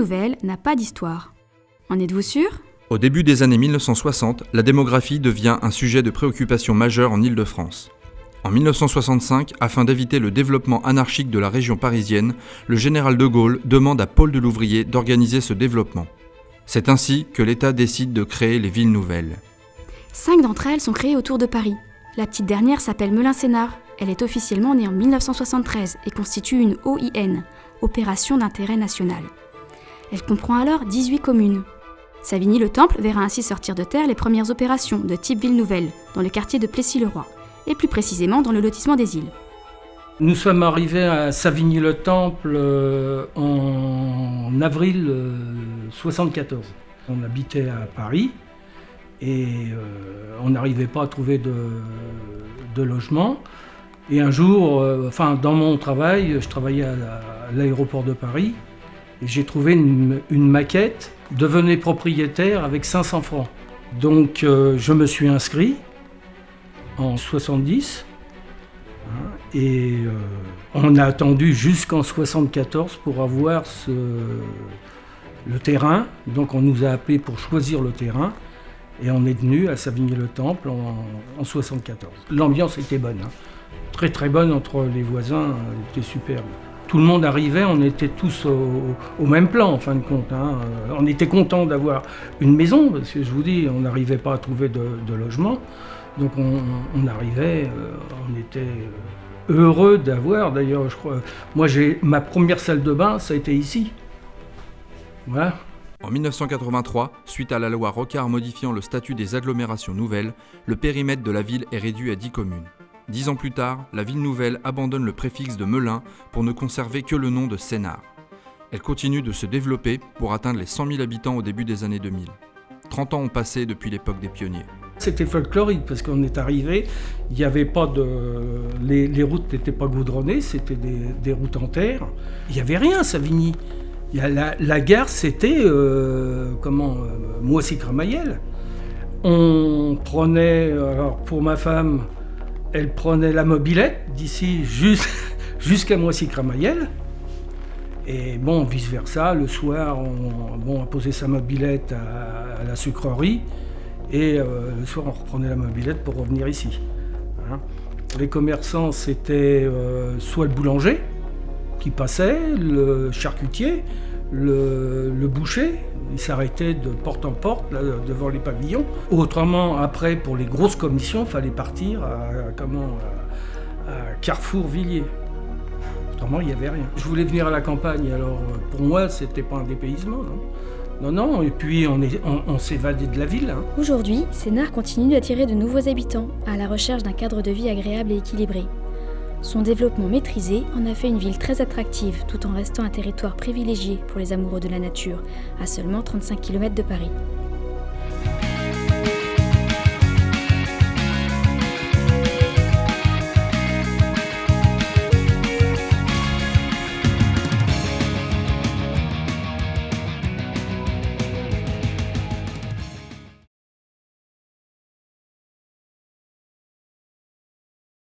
Nouvelle n'a pas d'histoire. En êtes-vous sûr ? Au début des années 1960, la démographie devient un sujet de préoccupation majeur en Île-de-France. En 1965, afin d'éviter le développement anarchique de la région parisienne, le général de Gaulle demande à Paul Delouvrier d'organiser ce développement. C'est ainsi que l'État décide de créer les villes nouvelles. 5 d'entre elles sont créées autour de Paris. La petite dernière s'appelle Melun-Sénart. Elle est officiellement née en 1973 et constitue une OIN, Opération d'intérêt national. Elle comprend alors 18 communes. Savigny-le-Temple verra ainsi sortir de terre les premières opérations de type ville nouvelle, dans le quartier de Plessis-le-Roi, et plus précisément dans le lotissement des Îles. Nous sommes arrivés à Savigny-le-Temple en avril 1974. On habitait à Paris et on n'arrivait pas à trouver de logement. Et un jour, dans mon travail, je travaillais à l'aéroport de Paris et j'ai trouvé une maquette « Devenez propriétaire avec 500 francs ». Donc je me suis inscrit en 70 et on a attendu jusqu'en 74 pour avoir le terrain. Donc on nous a appelés pour choisir le terrain et on est venu à Savigny-le-Temple en 74. L'ambiance était bonne, très très bonne entre les voisins, elle était superbe. Tout le monde arrivait, on était tous au même plan en fin de compte. On était contents d'avoir une maison parce que je vous dis, on n'arrivait pas à trouver de logement. Donc on arrivait, on était heureux d'avoir, d'ailleurs je crois, moi ma première salle de bain, ça a été ici. Voilà. En 1983, suite à la loi Rocard modifiant le statut des agglomérations nouvelles, le périmètre de la ville est réduit à 10 communes. 10 ans plus tard, la ville nouvelle abandonne le préfixe de Melun pour ne conserver que le nom de Sénart. Elle continue de se développer pour atteindre les 100 000 habitants au début des années 2000. 30 ans ont passé depuis l'époque des pionniers. C'était folklorique parce qu'on est arrivé, il n'y avait pas les routes n'étaient pas goudronnées, c'était des routes en terre. Il n'y avait rien à Savigny. La gare, c'était Moissy-Cramayel. On prenait, alors pour ma femme, elle prenait la mobilette d'ici jusqu'à Moissy-Cramayel. Et bon, vice-versa, le soir, on posait sa mobilette à la sucrerie. Et le soir, on reprenait la mobilette pour revenir ici. Les commerçants, c'était soit le boulanger qui passait, le charcutier, le boucher. Ils s'arrêtaient de porte en porte là, devant les pavillons. Autrement, après, pour les grosses commissions, il fallait partir à Carrefour-Villiers. Autrement, il n'y avait rien. Je voulais venir à la campagne, alors pour moi, c'était pas un dépaysement, non. Non, et puis on s'évadait de la ville. Aujourd'hui, Sénart continue d'attirer de nouveaux habitants à la recherche d'un cadre de vie agréable et équilibré. Son développement maîtrisé en a fait une ville très attractive tout en restant un territoire privilégié pour les amoureux de la nature, à seulement 35 km de Paris.